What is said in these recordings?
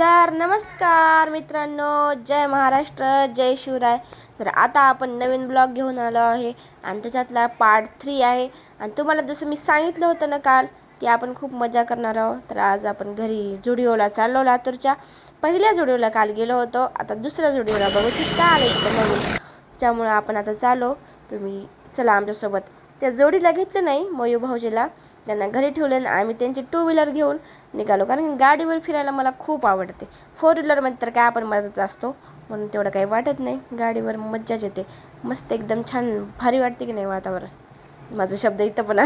तर नमस्कार मित्रांनो, जय महाराष्ट्र, जय शिवराय. तर आता आपण नवीन ब्लॉग घेऊन आलो आहे आणि त्याच्यातला पार्ट 3 आहे. आणि तुम्हाला जसं मी सांगितलं होतं ना काल की आपण खूप मजा करणार आहोत. तर आज आपण घरी जुडिओला चाललो. लातूरच्या पहिल्या जुडिओला काल गेलो होतो, आता दुसऱ्या जुडिओला बघू की काय आलं इथं नवीन. त्याच्यामुळं आपण आता चाललो. तुम्ही चला आमच्यासोबत. त्या जोडीला घेतलं नाही, मयू भाऊजीला, त्यांना घरी ठेवलं आणि आम्ही त्यांची 2 व्हीलर घेऊन निघालो. कारण गाडीवर फिरायला मला खूप आवडते. 4 व्हीलरमध्ये तर काय आपण मदत असतो म्हणून तेवढं काही वाटत नाही. गाडीवर मज्जाच येते, मस्त एकदम छान भारी वाटते की नाही वातावरण. माझा शब्द इथं पण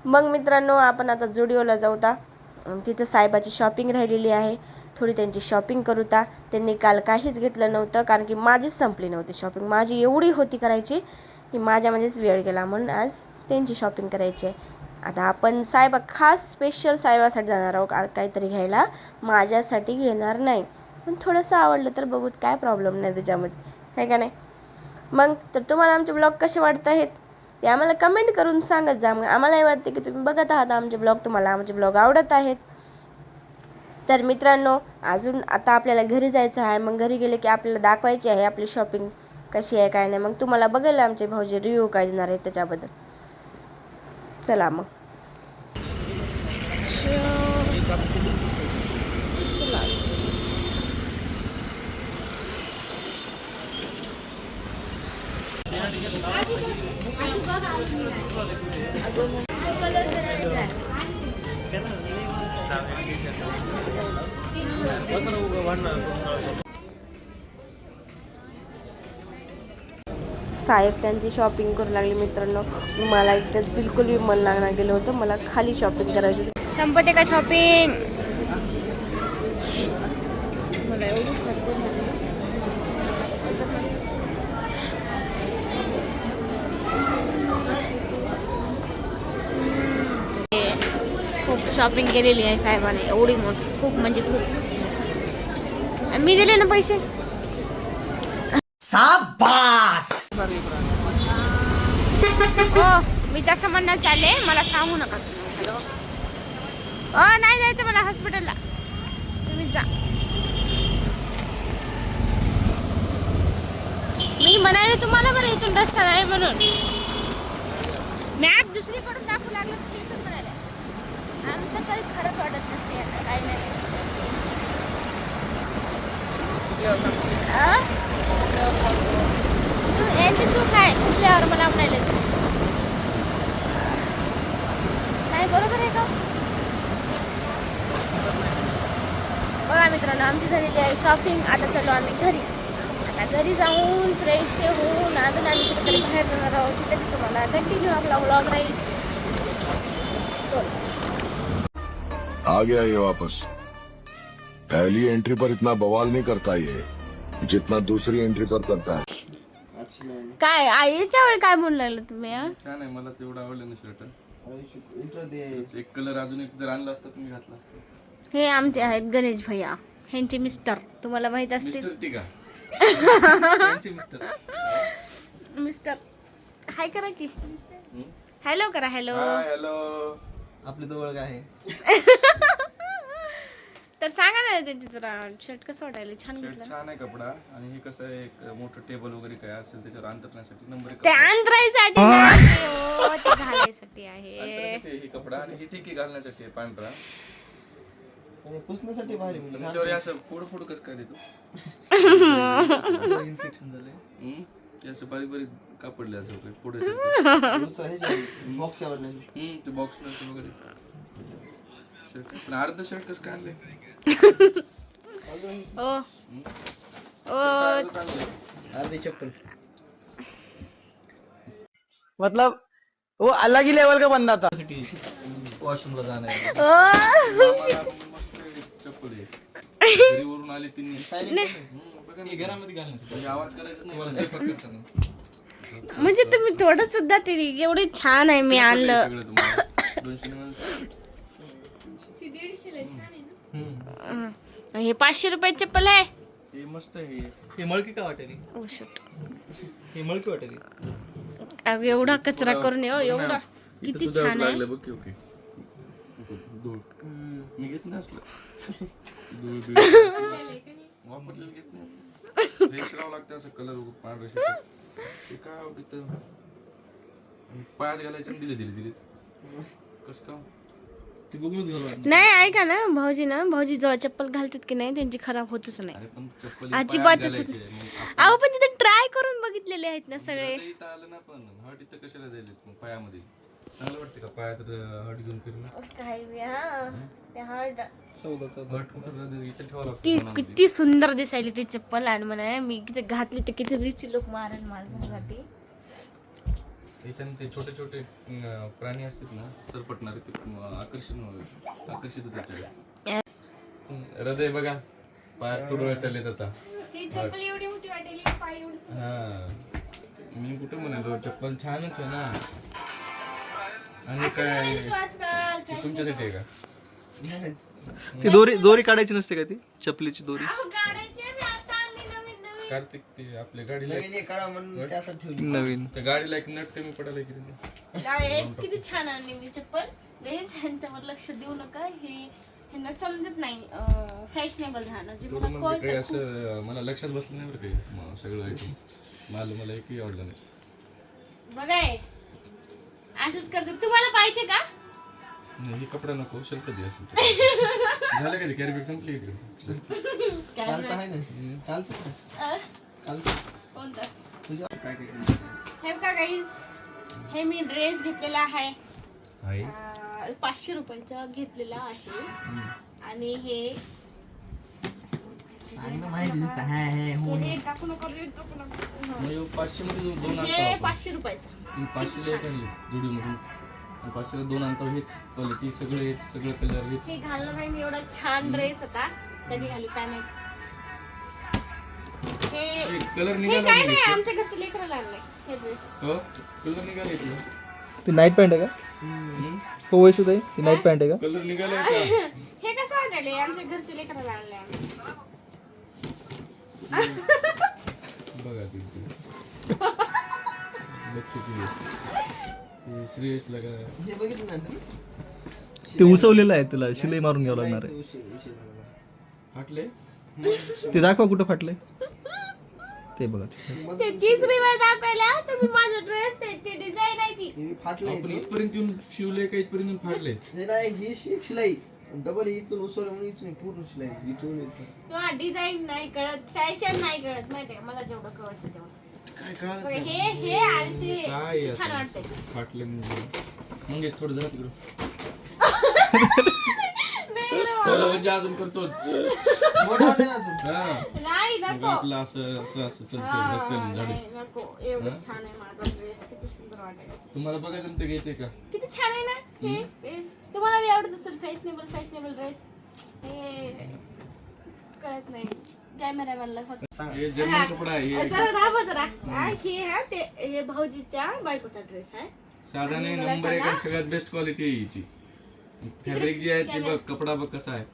मग मित्रांनो, आपण आता जुडिओला जाऊता. तिथं साहेबाची शॉपिंग राहिलेली आहे, थोडी त्यांची शॉपिंग करूता. त्यांनी काल काहीच घेतलं नव्हतं कारण की माझीच संपली नव्हती शॉपिंग. माझी एवढी होती करायची की माझ्यामध्येच वेळ गेला, म्हणून आज त्यांची शॉपिंग करायची आहे. आता आपण साहेबा खास स्पेशल साहेबासाठी जाणार आहोत काहीतरी घ्यायला, माझ्यासाठी घेणार नाही. पण थोडंसं आवडलं तर बघूत, काय प्रॉब्लेम नाही त्याच्यामध्ये, आहे का नाही. मग तर तुम्हाला आमचे ब्लॉग कसे वाटत आहेत ते आम्हाला कमेंट करून सांगत जा. मग आम्हालाही वाटते की तुम्ही बघत आहात आमचे ब्लॉग, तुम्हाला आमचे ब्लॉग आवडत आहेत. तर मित्रांनो, अजून आता आपल्याला घरी जायचं आहे. मग घरी गेले की आपल्याला दाखवायची आहे आपली शॉपिंग कशी आहे काय नाही. मग तुम्हाला बघायला आमचे भाऊजी रिव्ह्यू काय देणार आहेत त्याच्याबद्दल. चला मग. साहेब त्यांची शॉपिंग करू लागले मित्रांनो. मला एकट्यात बिलकुल मन लागणार गेलं होतं, मला खाली शॉपिंग करायची होती. संपते का शॉपिंग? मला खूप शॉपिंग केलेली आहे साहेबाने, एवढी मोठी, खूप म्हणजे खूप. मी दिले ना पैसे. शाबास. हो, मी तसं म्हणण्यात चालले, मला सांगू नका. नाही जायचं मला हॉस्पिटलला, तुम्ही जा. मी म्हणाले तुम्हाला बरं इथून रस्ता नाही म्हणून. मॅप दुसरीकडून दाखवू लागलं तर इथून म्हणाले. आमचं काही खरंच वाटत नसते, काही नाही. यांची चूक आहे, कुठल्यावर मला म्हणाले नाही. बरोबर आहे का? बघा मित्रांनो, आमची झालेली आहे शॉपिंग. आता चाललो आम्ही घरी. आता घरी जाऊन फ्रेश ते होऊन अजून आम्ही कुठेतरी बाहेर जाणार आहोत. तिथे तुम्हाला कंटिन्यू आपला व्लॉग राहील. आ गया ये वापस. पहली एंट्री पर इतना बवाल नहीं करता ये जितना दूसरी एंट्री पर करता है. काय याच्या वेळी काय म्हणू लागलं तुम्ही? छान आहे, मला तेवढं आवडलं ना शर्ट. एक कलर अजून एक जर आणला असता तुम्ही घातला असता. हे आमचे आहेत गणेश भैया, ह्यांचे मिस्टर, तुम्हाला माहित असतील. मिस्टर हाय करा की, हॅलो करा. Hello hello. आपली जवळ काय आहे? तर सांगा ना त्यांची जरा शर्ट कसं वाटायला. छान घेतलं. छान आहे कपडा. आणि हे कसं आहे, एक मोठं टेबल वगैरे काय असेल त्याच्यावर अंतरण्यासाठी नंबर ते अंतरायसाठी नाही हो, ते घालायसाठी आहे. हे कपडा. आणि हे ठीक आहे घालण्यासाठी आहे, पांढरा. आणि पुसण्यासाठी भारी. त्याच्यावर असं फोड कसं काय देतो. इन्फेक्शन झालंय. ते असं बारीक बारीक कापडले असं पुढे बॉक्सवर नाही. ते बॉक्स वगैरे. अर्ध शर्ट कसं काय आणले. अर्धी चप्पल. मतलब वो अलग ही लेवल का बंदा था. वॉशरूमला जाणार. चप्पल आहे वरून आले तिने घरामध्ये घालण्यासाठी आवाज करायचा नाही. म्हणजे तुम्ही थोडं सुद्धा तरी एवढी छान आहे. मी आणलं 200. हे 500 रुपये चप्पल आहे. हे मस्त आहे. हे मळकी का वाटेली? ओ शिट, हे मळकी वाटेली. एवढा कचरा करून एवढा किती छान आहे. ओके. मी घेत नाही असलं वापरलेलं घेत नाही फ्रेश राहावं लागतं असं कलर पांढरं शर्ट ते काय आवडतं पायात घालायचं आणि दिले कसं का ते बघूनच घालवा. नाही ऐका ना भाऊजी जेव्हा चप्पल घालतात की नाही त्यांची खराब होतच नाही अरे पण चप्पल अजिबातच होत नाही. अहो पण तिथे ट्राय करून बघितलेले आहेत ना सगळे. इथं आलं ना पण हट इथं कशाला जायला मग पायामध्ये चांगलं वाटतं का पायात हट घेऊन फिरणं काय बी, हा. ते hard. चौदा हट कुठं इथं ठेवावं ती लागतं मनामध्ये. किती सुंदर दिसायली ती चप्पल आणि म्हणा मी किती घातली तर किती रिच लोक मारेल माझ्यासाठी. त्याच्याने ते छोटे छोटे प्राणी असतात ना सरपटणारे ते आकर्षित होतात त्याच्याकडे. हृदय बघा पायात तुडवळ चाललेत आता. ती चप्पल एवढी मोठी वाटेली पाय एवढी. हा मी कुठे म्हणालो चप्पल छानच आहे ना. आणि काय आजकाल ते तुमच्यासाठी आहे का ती दोरी काढायची नसते का ती चपलीची दोरी? गाड्याचे मी आता आणली नवीन कार्तिक ते आपल्या गाडीला नवीन त्या गाडीला एक नट कमी पडायला की काय किती छान आणली मी चप्पल. प्लीज ह्यांच्यावर लक्ष देऊ नका. हे ह्यांना समजत नाही फॅशनेबल राहणं जे मला म्हणजे काही कळतं. असं मला लक्षात बसलं नाही बरं काही सगळं ऐकून मला एकही आवडलं नाही. बघाय असंच करतो. तुम्हाला पाहिजे का? नाही, हे कपडा नको शर्ट दे असेल तर. झालं का ते कॅरी बॅग संपली इकडे कोणतं हे बघा गाईस हे मी ड्रेस घेतलेला आहे 500 रुपयाचा घेतलेला आहे आणि हे टाकू नको. 500 मध्ये दोन हे आणतो 500 रुपयाचं 500 जुडी मधून 500 दोन आणतो. हेच क्वालिटी सगळं कलर हेच. हे घालणं नाही मी एवढा छान ड्रेस होता कधी घालू काय माहिती. हे कलर हे निघाला काय नाही आमच्या घरच्या लेकराला आणलंय हे ड्रेस. हो कलर निघाला इथला. ती नाईट पॅन्ट आहे का? हो वैशूताई ती नाईट पॅन्ट आहे का? कलर निघाला हे कसं वाटायले आमच्या घरच्या लेकराला आणलंय आम्ही. बघा ते लक्ष दिले श्रेयस लगा ते उसवलेलं आहे त्याला शिलाई मारून घ्यावं लागणार आहे. फाटले ते दाखवा कुठं फाटलंय ते बघा ते. ते तिसरी वेळ दाखवायला तुम्ही माझा ड्रेस ते डिझाईन आहे ती. आपण इथपर्यंत येऊन शिवले का इथपर्यंत येऊन फाडले ही शिलाई डबल इथून उसवलं म्हणून इथून पूर्ण शिलाई इथून तुम्हाला डिझाईन नाही कळत फॅशन नाही कळत माहितीये का मला जेवढं कळतं तेवढं. काय कळलं बघा, हे आणि ते काय ते छान आता? वाटतंय. फाटले म्हणजे थोडं जरा तिकडं थोडं म्हणजे अजून करतो मोठं होते ना अजून हा नाही मग नको. आपलं असं चलतं रस्त्याने झाडे. नाही, नको एवढं छान आहे माझा ड्रेस किती सुंदर वाटेल. तुम्हाला बघायचं ना ते घ्यायचंय का किती छान आहे ना हे ड्रेस. तुम्हाला बी आवडत असेल फॅशनेबल ड्रेस. हे कळत नाही कॅमेरामॅनला फक्त. हे जर्मन कपडा आहे हे जरा दाबा जरा. हे भाऊजीच्या बायकोचा ड्रेस आहे. साधा नाही नंबर 1 सगळ्यात बेस्ट क्वालिटी आहे हिची. फॅब्रिक जी आहे ती बघ कपडा बघ कसा आहे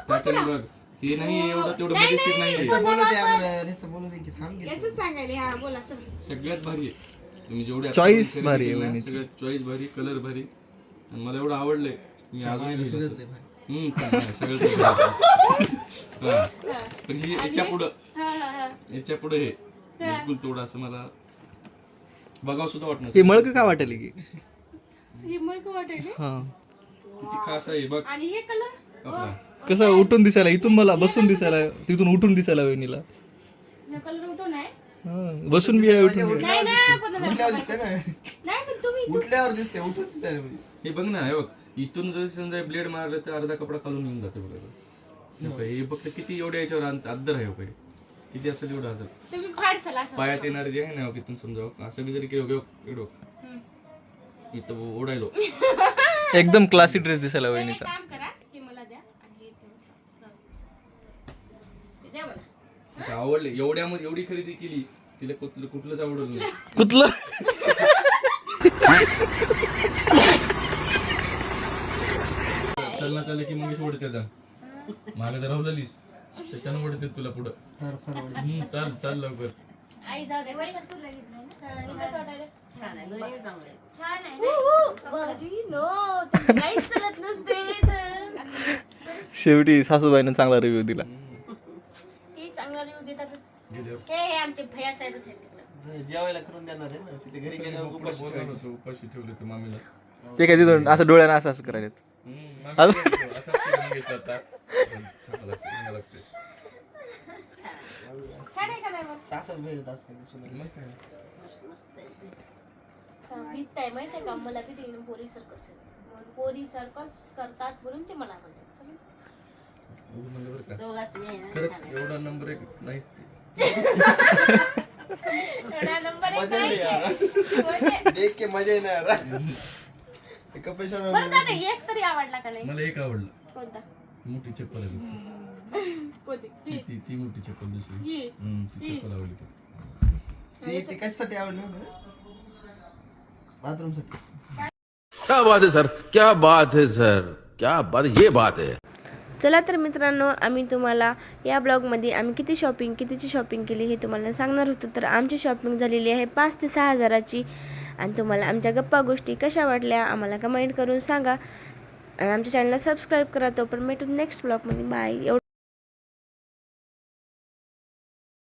पॅटर्न बघ. हे नाही एवढं तेवढं मजेशीर नाही आहे. बोलू दे अगोदर ह्याचं बोलू दे की थांब घे याच सांगायले. हा बोला सर. सगळ्यात भारी आहे. तुम्ही जेवढे Choice खरेदी भारी आहे केली ना, वहिनीची. सगळ्यात चॉईस भारी कलर भारी आणि मला एवढं आवडलंय मी अजून घेईल असं. सगळं ते भारी. हा. पण ही याच्या पुढं हे बिलकुल तेवढं असं मला बघावं सुद्धा वाटणार. हे मळक का वाटेल की? हे मग वाटायले. हा किती खास आहे बघ आणि हे कलर कपडा. कसं उठून दिसायला इथून मला बसून दिसायला तिथून उठून दिसायला वहिनीला. हे कलर उठून आहे. हा बसून बी आहे उठून बी आहे. नाही ना कोणाला उठल्यावर दिसते ना नाही पण तुम्ही उठल्यावर दिसते उठून दिसायला पाहिजे. हे बघ ना हे बघ इथून जर समजा ब्लेड मारलं तर अर्धा कपडा खालून येऊन जाते बघा. हे फक्त किती एवढ्या याच्यावर अद्दर आहे काही किती असेल एवढं असेल. तुम्ही फाडसाल असं. पायात येणार जे आहे ना तिथून समजा असं बी जरी केलं एवढं इथं ओढायलो. एकदम क्लासी ड्रेस दिसायला एक वहिनीचा. काम करा हे मला द्या आणि हे ठेवा. हे द्या मला. ते आवडले एवढ्यामध्ये एवढी खरेदी केली तिला कुठलंच आवडलं नाही. कुठलं चलना चाललं की मग सोडते आता मागे जर राहिलीस त्याच्यानं ओढते तुला पुढं. चाल लवकर. आई जाऊ दे वय. कसं वाटायला? भाऊजी नो तुम्ही काहीच चालत नसते इथं. शेवटी सासूबाईनं चांगला रिव्ह्यू दिला. ते चांगला रिव्ह्यू देतातच. हे आमचे भैया साहेबच आहेत तिकडं. जेवायला करून देणार आहे ना तिथे घरी गेल्यावर उपाशी ठेवायचं. उपाशी ठेवले ते मामीला. ते काय तिथून असं डोळ्यानं असं करायला. मामी असाच करून घेतला आता. चांगलं लागतं, चांगलं लागतं. छान आहे का नाही मग? सासच भेटत आजकाल सुनेला. भिजताय माहिती आहे का? मला बी ते पोरी सर्कस पोरी सर्कस करतात म्हणून ते मला आवडतात. एवढं म्हणलं बरं का? खरंच एवढा नंबर एक नाहीच. एवढा नंबर एक मजा नाहीच नाही आहे. यार. म्हणजे देख के मजा येणार. ते कपिल शर्मा बरं दादा एक तरी आवडला का नाही? मला एक आवडलं. कोणता? मोठी चप्पल आहे. कोणती? ती मोठी चप्पल दुसरी. ही. ती चप्पल आवडली. ते कशासाठी आवडलं होतं? बाथरूम साठी. क्या बात है सर, क्या बात है सर, क्या बात, ये बात है. चला तर मित्रांनो, आम्ही तुम्हाला या ब्लॉगमध्ये आम्ही कितीची शॉपिंग केली हे तुम्हाला सांगणार होतो. तर आमची शॉपिंग झालेली आहे 5 ते 6 हजाराची. आणि तुम्हाला आमच्या गप्पा गोष्टी कशा वाटल्या आम्हाला कमेंट करून सांगा. आणि आमच्या चॅनलला सबस्क्राईब करा. तो पण भेटून नेक्स्ट ब्लॉगमध्ये. बाय.